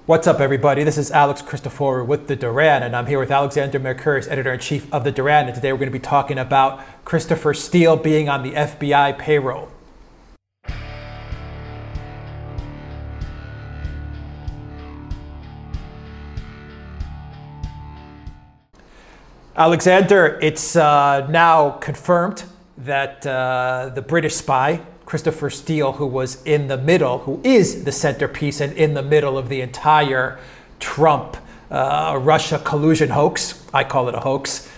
What's up, everybody? This is Alex Christoforou with the Duran, and I'm here with Alexander Mercouris, editor-in-chief of the Duran, and today we're going to be talking about Christopher Steele being on the FBI payroll. Alexander, it's now confirmed that the British spy, Christopher Steele, who is the centerpiece and in the middle of the entire Trump Russia collusion hoax. I call it a hoax.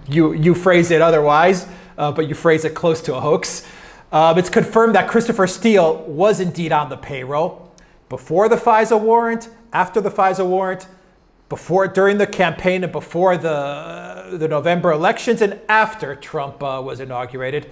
You phrase it otherwise, but you phrase it close to a hoax. It's confirmed that Christopher Steele was indeed on the payroll before the FISA warrant, after the FISA warrant, during the campaign and before the November elections, and after Trump was inaugurated.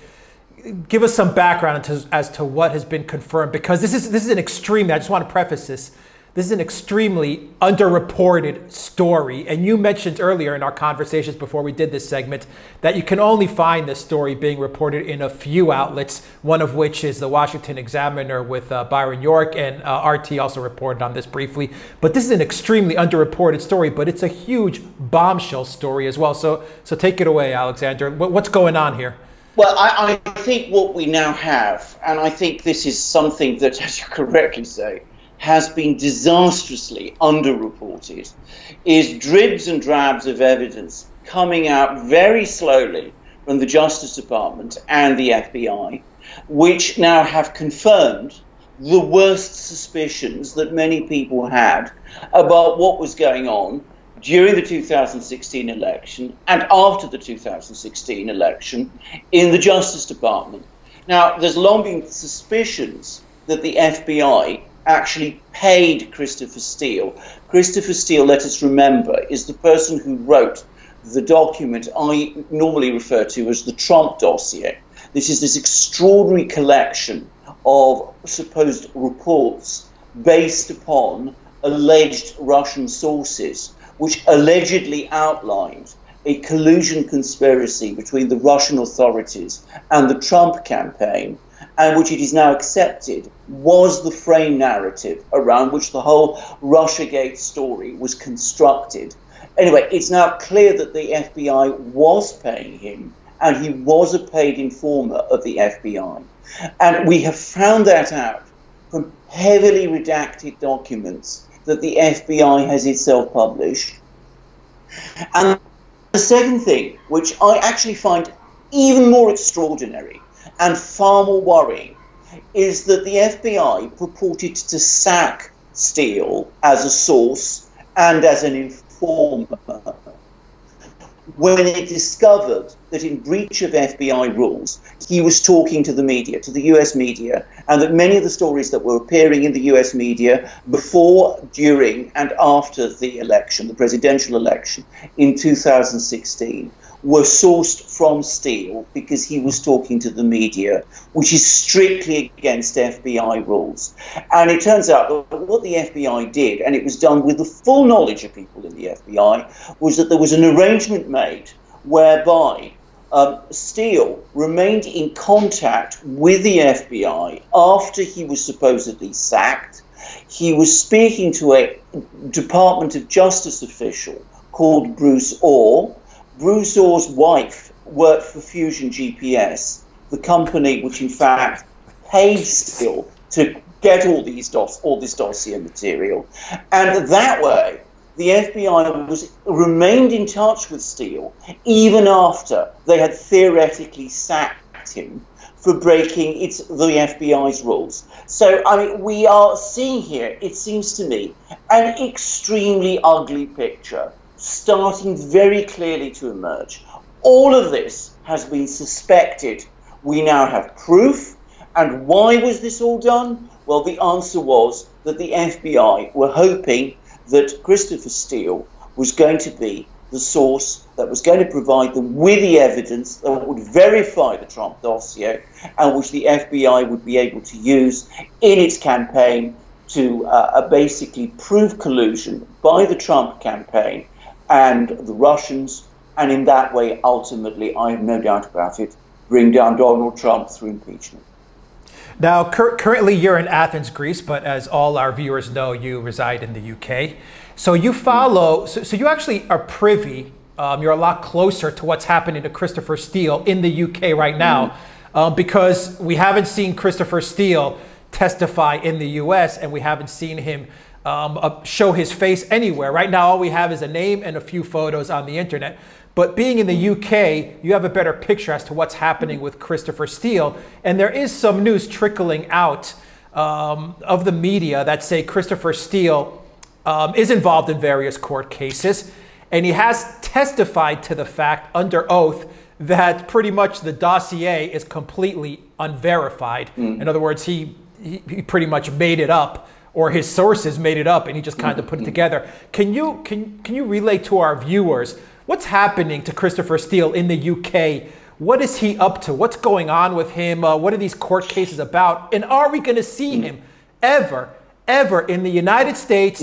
Give us some background as to what has been confirmed, because this is an extremely, I just want to preface this is an extremely underreported story. And you mentioned earlier in our conversations before we did this segment that you can only find this story being reported in a few outlets, one of which is the Washington Examiner with Byron York, and RT also reported on this briefly. But this is an extremely underreported story, but it's a huge bombshell story as well. So take it away, Alexander. What's going on here? Well, I think what we now have, and I think this is something that, as you correctly say, has been disastrously underreported, is dribs and drabs of evidence coming out very slowly from the Justice Department and the FBI, which now have confirmed the worst suspicions that many people had about what was going on during the 2016 election and after the 2016 election in the Justice Department. Now, there's long been suspicions that the FBI actually paid Christopher Steele. Christopher Steele, let us remember, is the person who wrote the document I normally refer to as the Trump dossier. This is this extraordinary collection of supposed reports based upon alleged Russian sources, which allegedly outlined a collusion conspiracy between the Russian authorities and the Trump campaign, and which it is now accepted was the frame narrative around which the whole Russiagate story was constructed. Anyway, it's now clear that the FBI was paying him, and he was a paid informer of the FBI. And we have found that out from heavily redacted documents that the FBI has itself published. And the second thing, which I actually find even more extraordinary and far more worrying, is that the FBI purported to sack Steele as a source and as an informer when it discovered that in breach of FBI rules, he was talking to the media, to the US media, and that many of the stories that were appearing in the US media before, during, and after the election, the presidential election in 2016, were sourced from Steele because he was talking to the media, which is strictly against FBI rules. And it turns out that what the FBI did, and it was done with the full knowledge of people in the FBI, was that there was an arrangement made whereby Steele remained in contact with the FBI after he was supposedly sacked. He was speaking to a Department of Justice official called Bruce Ohr. Bruce Ohr's wife worked for Fusion GPS, the company which in fact paid Steele to get all this dossier material. And that way, the FBI remained in touch with Steele even after they had theoretically sacked him for breaking the FBI's rules. So, I mean, we are seeing here, it seems to me, an extremely ugly picture starting very clearly to emerge. All of this has been suspected. We now have proof. And why was this all done? Well, the answer was that the FBI were hoping that Christopher Steele was going to be the source that was going to provide them with the evidence that would verify the Trump dossier, and which the FBI would be able to use in its campaign to basically prove collusion by the Trump campaign and the Russians, and in that way, ultimately, I have no doubt about it, bring down Donald Trump through impeachment. Now, currently you're in Athens, Greece, but as all our viewers know, you reside in the UK. So you follow, so you actually are privy, you're a lot closer to what's happening to Christopher Steele in the UK right now, because we haven't seen Christopher Steele testify in the US, and we haven't seen him show his face anywhere. Right now, all we have is a name and a few photos on the internet. But being in the UK, you have a better picture as to what's happening with Christopher Steele. And there is some news trickling out of the media that say Christopher Steele is involved in various court cases. And he has testified to the fact under oath that pretty much the dossier is completely unverified. In other words, he pretty much made it up, or his sources made it up, and he just kind of put it together. Can you relay to our viewers what's happening to Christopher Steele in the UK? What is he up to? What's going on with him? What are these court cases about? And are we going to see him ever in the United States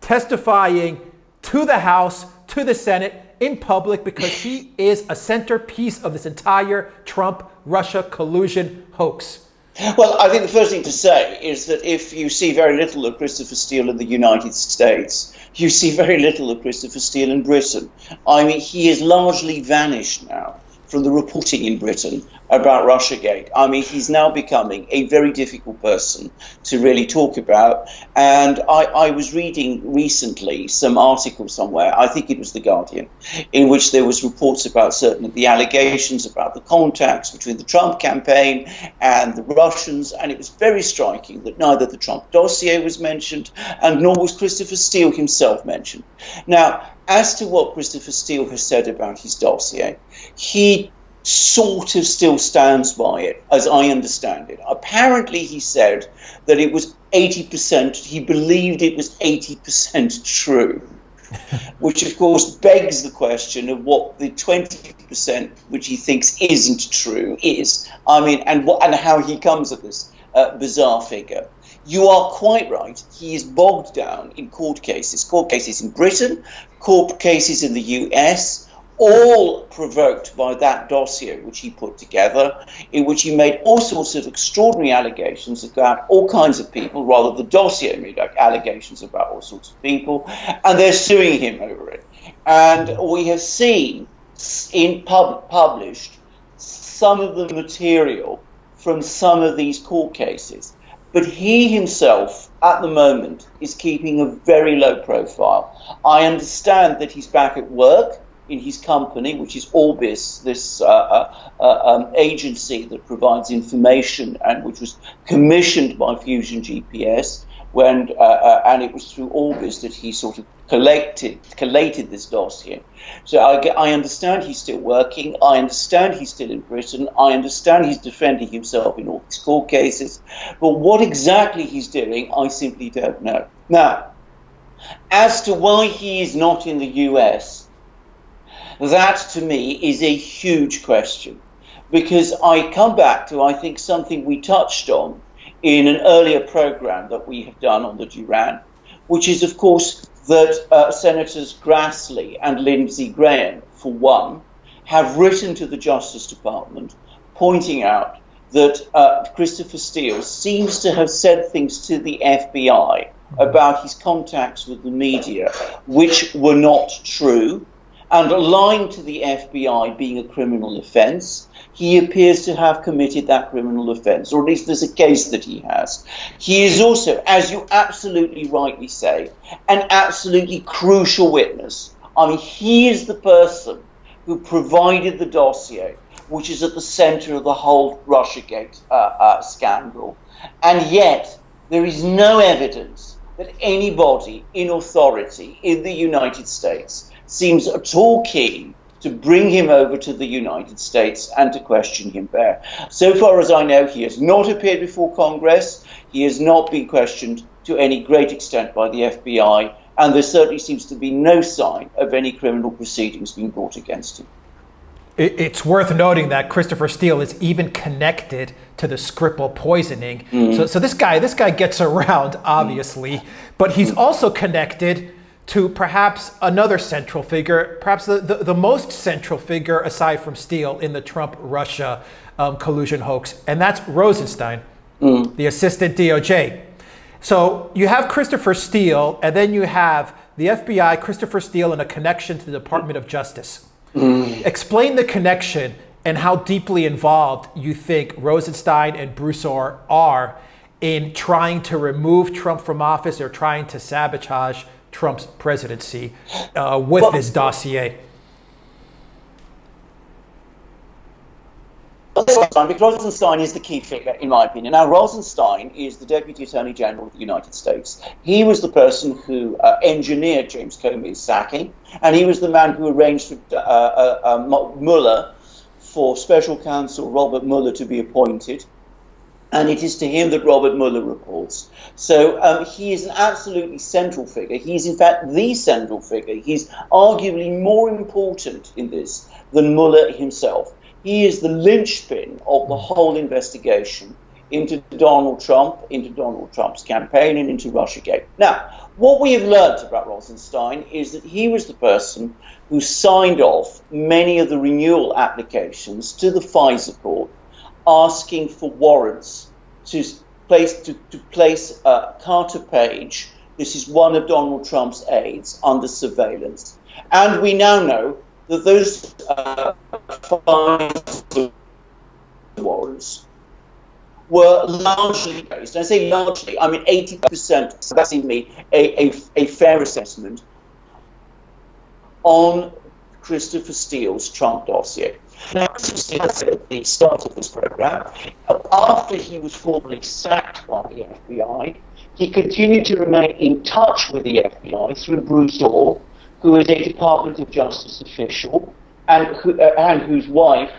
testifying to the House, to the Senate, in public, because he is a centerpiece of this entire Trump-Russia collusion hoax? Well, I think the first thing to say is that if you see very little of Christopher Steele in the United States, you see very little of Christopher Steele in Britain. I mean, he is largely vanished now from the reporting in Britain about Russiagate. I mean, he's now becoming a very difficult person to really talk about. And I was reading recently some article somewhere, I think it was The Guardian, in which there was reports about certain of the allegations about the contacts between the Trump campaign and the Russians. And it was very striking that neither the Trump dossier was mentioned and nor was Christopher Steele himself mentioned. Now, as to what Christopher Steele has said about his dossier, he sort of still stands by it, as I understand it. Apparently, he said that it was 80%, he believed it was 80% true, which of course begs the question of what the 20% which he thinks isn't true is. I mean, and how he comes at this bizarre figure. You are quite right. He is bogged down in court cases in Britain, court cases in the US, all provoked by that dossier which he put together, in which he made all sorts of extraordinary allegations about all kinds of people. Rather, the dossier made allegations about all sorts of people, and they're suing him over it. And we have seen published some of the material from some of these court cases. But he himself, at the moment, is keeping a very low profile. I understand that he's back at work in his company, which is Orbis, this agency that provides information and which was commissioned by Fusion GPS, and it was through Orbis that he sort of collated this dossier. So I understand he's still working. I understand he's still in Britain. I understand he's defending himself in all these court cases. But what exactly he's doing, I simply don't know. Now, as to why he is not in the US, that to me is a huge question, because I come back to, I think, something we touched on in an earlier program that we have done on the Duran, which is, of course, that Senators Grassley and Lindsey Graham, for one, have written to the Justice Department pointing out that Christopher Steele seems to have said things to the FBI about his contacts with the media which were not true, and lying to the FBI being a criminal offence. He appears to have committed that criminal offence, or at least there's a case that he has. He is also, as you absolutely rightly say, an absolutely crucial witness. I mean, he is the person who provided the dossier, which is at the centre of the whole Russiagate scandal. And yet, there is no evidence that anybody in authority in the United States seems at all keen to bring him over to the United States and to question him there. So far as I know, he has not appeared before Congress. He has not been questioned to any great extent by the FBI, and there certainly seems to be no sign of any criminal proceedings being brought against him. It's worth noting that Christopher Steele is even connected to the Skripal poisoning. So this guy gets around, obviously, but he's also connected to perhaps another central figure, perhaps the most central figure aside from Steele in the Trump-Russia collusion hoax, and that's Rosenstein. the assistant DOJ. So you have Christopher Steele, and then you have the FBI, Christopher Steele, and a connection to the Department of Justice. Explain the connection and how deeply involved you think Rosenstein and Bruce Ohr are in trying to remove Trump from office or trying to sabotage Trump's presidency with this dossier. Because Rosenstein is the key figure, in my opinion. Now, Rosenstein is the Deputy Attorney General of the United States. He was the person who engineered James Comey's sacking, and he was the man who arranged for Mueller, for Special Counsel Robert Mueller to be appointed. And it is to him that Robert Mueller reports. So he is an absolutely central figure. He's, in fact, the central figure. He's arguably more important in this than Mueller himself. He is the linchpin of the whole investigation into Donald Trump, into Donald Trump's campaign, and into Russiagate. Now, what we have learned about Rosenstein is that he was the person who signed off many of the renewal applications to the FISA court, asking for warrants to place Carter Page, this is one of Donald Trump's aides, under surveillance. And we now know that those warrants were largely based, and I say largely, I mean 80%, so that seems to me a fair assessment, on Christopher Steele's Trump dossier. Now, Christopher Steele said at the start of this program, after he was formally sacked by the FBI, he continued to remain in touch with the FBI through Bruce Ohr, who is a Department of Justice official and whose wife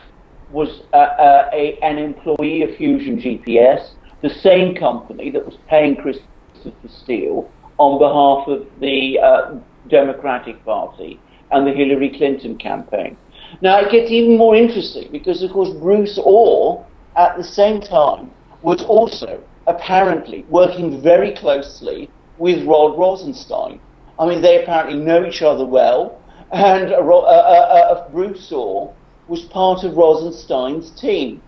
was an employee of Fusion GPS, the same company that was paying Christopher Steele on behalf of the Democratic Party and the Hillary Clinton campaign. Now, it gets even more interesting because, of course, Bruce Ohr, at the same time, was also apparently working very closely with Rod Rosenstein. I mean, they apparently know each other well, and Bruce Ohr was part of Rosenstein's team.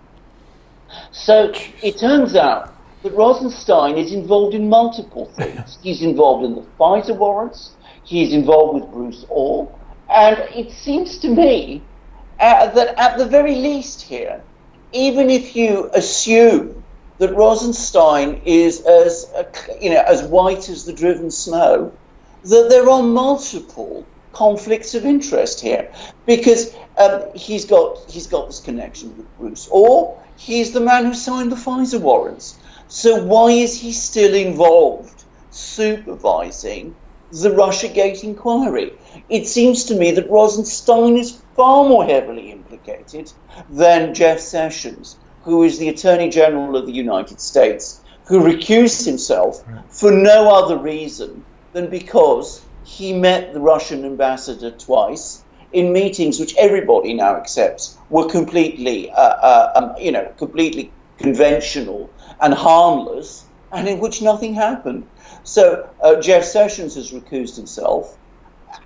So it turns out that Rosenstein is involved in multiple things. He's involved in the FISA warrants, he's involved with Bruce Ohr, and it seems to me that at the very least here, even if you assume that Rosenstein is as white as the driven snow, that there are multiple conflicts of interest here, because he's got this connection with Bruce Ohr. He's the man who signed the FISA warrants. So why is he still involved supervising the Russiagate inquiry? It seems to me that Rosenstein is far more heavily implicated than Jeff Sessions, who is the Attorney General of the United States, who recused himself for no other reason than because he met the Russian ambassador twice in meetings which everybody now accepts were completely, completely conventional and harmless, and in which nothing happened. So Jeff Sessions has recused himself,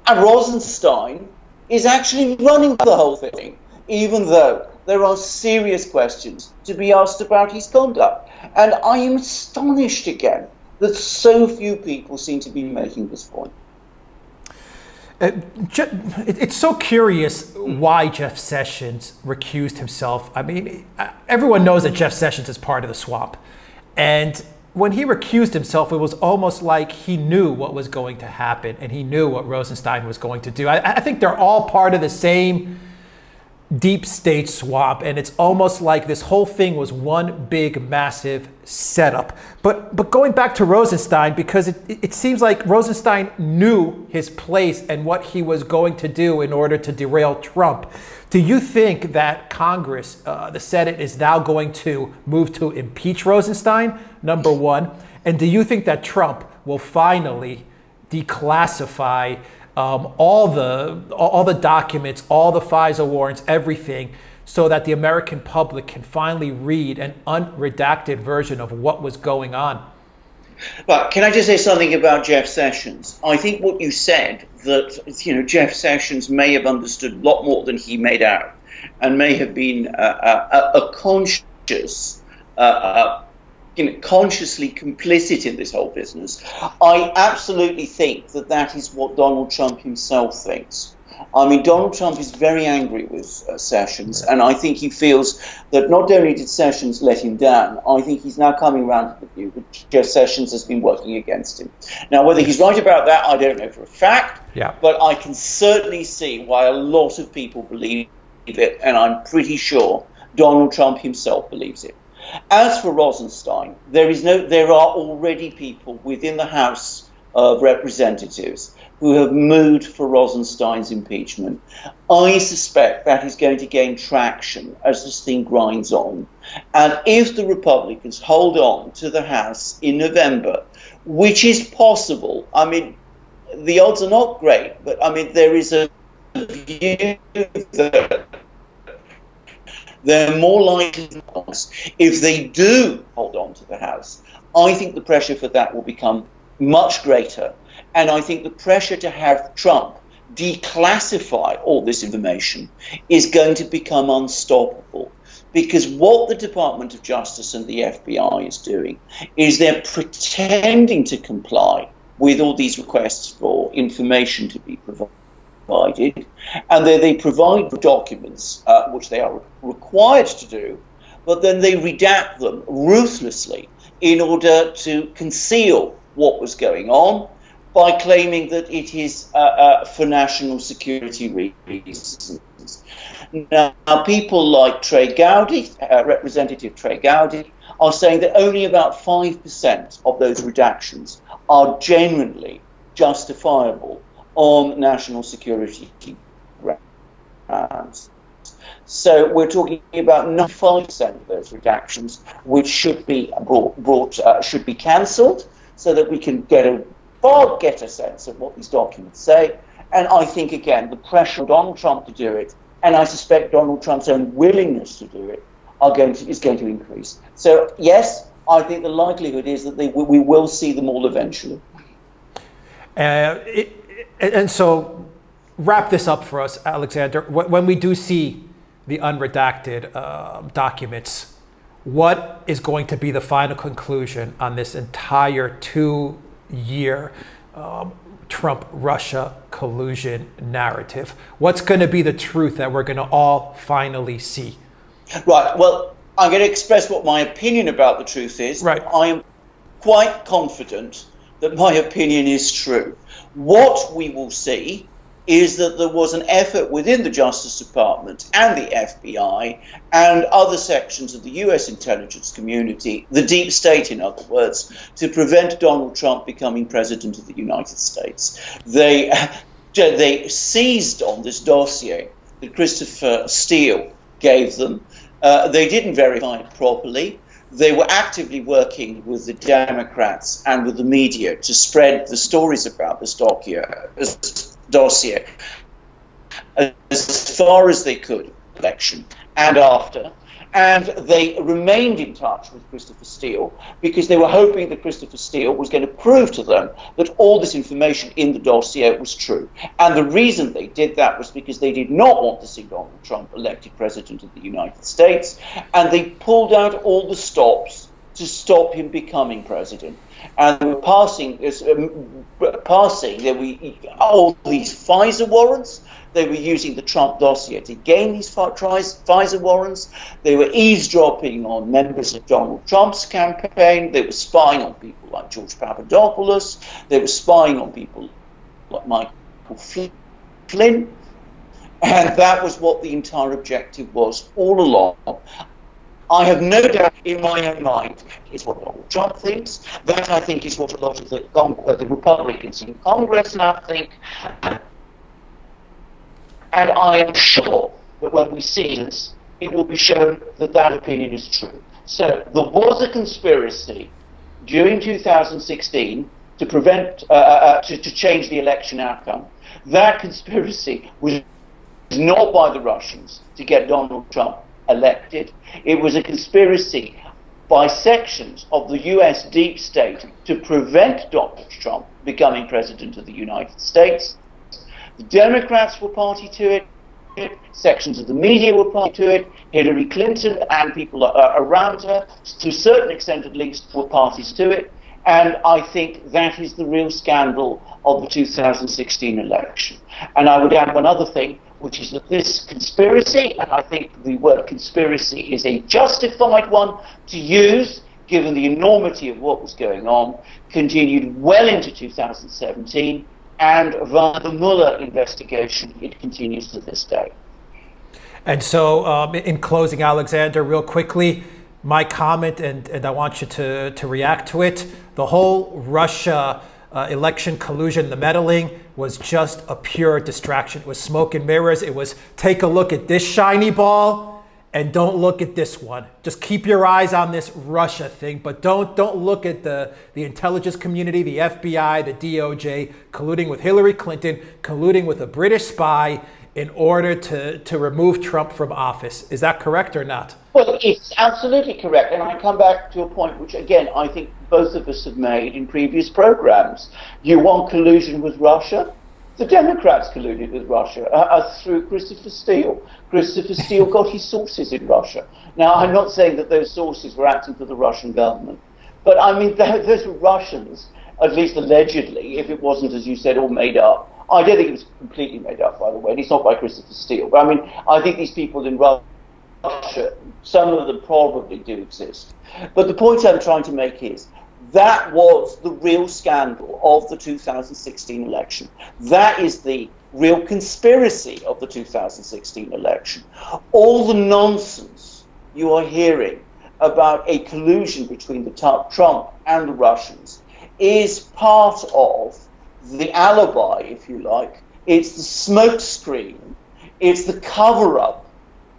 and Rosenstein is actually running the whole thing, even though there are serious questions to be asked about his conduct. And I am astonished again that so few people seem to be making this point. It's so curious why Jeff Sessions recused himself. I mean, everyone knows that Jeff Sessions is part of the swamp. And when he recused himself, it was almost like he knew what was going to happen and he knew what Rosenstein was going to do. I think they're all part of the same deep state swamp, and it's almost like this whole thing was one big, massive setup. But going back to Rosenstein, because it seems like Rosenstein knew his place and what he was going to do in order to derail Trump. Do you think that Congress, the Senate, is now going to move to impeach Rosenstein, number one? And do you think that Trump will finally declassify all the documents, all the FISA warrants, everything, so that the American public can finally read an unredacted version of what was going on? But can I just say something about Jeff Sessions? I think what you said, that Jeff Sessions may have understood a lot more than he made out, and may have been a conscious consciously complicit in this whole business. I absolutely think that that is what Donald Trump himself thinks. I mean, Donald Trump is very angry with Sessions, and I think he feels that not only did Sessions let him down, I think he's now coming around to the view that Jeff Sessions has been working against him. Now, whether he's right about that, I don't know for a fact, but I can certainly see why a lot of people believe it, and I'm pretty sure Donald Trump himself believes it. As for Rosenstein, there are already people within the House of Representatives who have moved for Rosenstein's impeachment. I suspect that is going to gain traction as this thing grinds on. And if the Republicans hold on to the House in November, which is possible, I mean, the odds are not great, but I mean, there is a view that they're more likely than not. If they do hold on to the House, I think the pressure for that will become much greater. And I think the pressure to have Trump declassify all this information is going to become unstoppable. Because what the Department of Justice and the FBI is doing is they're pretending to comply with all these requests for information to be provided. And they provide documents, which they are required to do, but then they redact them ruthlessly in order to conceal what was going on by claiming that it is for national security reasons. Now, people like Trey Gowdy, Representative Trey Gowdy, are saying that only about 5% of those redactions are genuinely justifiable on national security grounds. So we're talking about 95% of those redactions, which should be should be cancelled, so that we can get a sense of what these documents say. And I think, again, the pressure on Donald Trump to do it, and I suspect Donald Trump's own willingness to do it, is going to increase. So yes, I think the likelihood is that we will see them all eventually. And so, wrap this up for us, Alexander. When we do see the unredacted documents, what is going to be the final conclusion on this entire 2-year Trump-Russia collusion narrative? What's going to be the truth that we're going to all finally see? Right. Well, I'm going to express what my opinion about the truth is. Right. I am quite confident that my opinion is true. What we will see is that there was an effort within the Justice Department and the FBI and other sections of the US intelligence community, the deep state in other words, to prevent Donald Trump becoming president of the United States. They seized on this dossier that Christopher Steele gave them. They didn't verify it properly. They were actively working with the Democrats and with the media to spread the stories about this dossier as far as they could, election and after. And they remained in touch with Christopher Steele because they were hoping that Christopher Steele was going to prove to them that all this information in the dossier was true. And the reason they did that was because they did not want to see Donald Trump elected president of the United States. And they pulled out all the stops to stop him becoming president. And they were passing all these FISA warrants. They were using the Trump dossier to gain these FISA warrants. They were eavesdropping on members of Donald Trump's campaign. They were spying on people like George Papadopoulos. They were spying on people like Michael Flynn. And that was what the entire objective was all along. I have no doubt in my own mind is what Donald Trump thinks. That, I think, is what a lot of the Republicans in Congress now think. And I am sure that when we see this, it will be shown that that opinion is true. So there was a conspiracy during 2016 to prevent, to change the election outcome. That conspiracy was not by the Russians to get Donald Trump elected. It was a conspiracy by sections of the US deep state to prevent Donald Trump becoming president of the United States. The Democrats were party to it, it, sections of the media were party to it, Hillary Clinton and people around her, to a certain extent at least, were parties to it. And I think that is the real scandal of the 2016 election. And I would add one other thing, which is that this conspiracy, and I think the word conspiracy is a justified one to use, given the enormity of what was going on, continued well into 2017, and via the Mueller investigation, it continues to this day. And so, in closing, Alexander, real quickly, my comment, and I want you to react to it, the whole Russia election collusion, the meddling, was just a pure distraction. It was smoke and mirrors. It was take a look at this shiny ball and don't look at this one. Just keep your eyes on this Russia thing, but don't look at the intelligence community, the FBI, the DOJ, colluding with Hillary Clinton, colluding with a British spy in order to remove Trump from office. Is that correct or not? Well, it's absolutely correct. And I come back to a point which, again, I think both of us have made in previous programs. You want collusion with Russia? The Democrats colluded with Russia through Christopher Steele. Christopher Steele got his sources in Russia. Now, I'm not saying that those sources were acting for the Russian government. But, I mean, those were Russians, at least allegedly, if it wasn't, as you said, all made up. I don't think it was completely made up, by the way, and it's not by Christopher Steele. But I mean, I think these people in Russia, some of them probably do exist. But the point I'm trying to make is that was the real scandal of the 2016 election. That is the real conspiracy of the 2016 election. All the nonsense you are hearing about a collusion between Trump and the Russians is part of the alibi, if you like. It's the smokescreen. It's the cover-up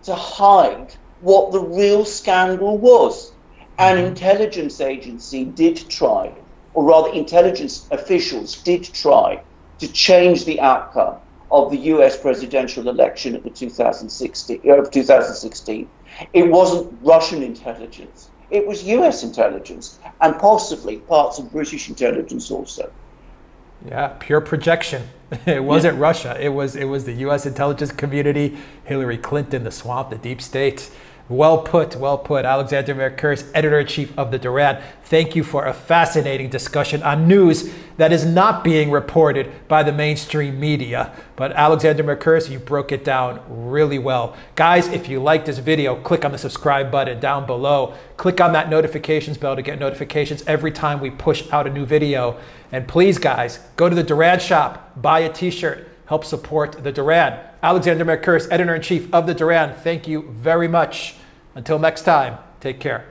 to hide what the real scandal was. An intelligence agency did try, or rather intelligence officials did try, to change the outcome of the US presidential election of 2016. It wasn't Russian intelligence. It was US intelligence, and possibly parts of British intelligence also. Yeah, pure projection. It wasn't Russia. It was the U.S. intelligence community, Hillary Clinton, the swamp, the deep state. Well put, well put. Alexander Mercouris, editor-in-chief of the Duran. Thank you for a fascinating discussion on news that is not being reported by the mainstream media. But Alexander Mercouris, you broke it down really well. Guys, if you like this video, click on the subscribe button down below. Click on that notifications bell to get notifications every time we push out a new video. And please, guys, go to the Duran shop, buy a t-shirt, help support the Duran. Alexander Mercouris, editor-in-chief of the Duran, thank you very much. Until next time, take care.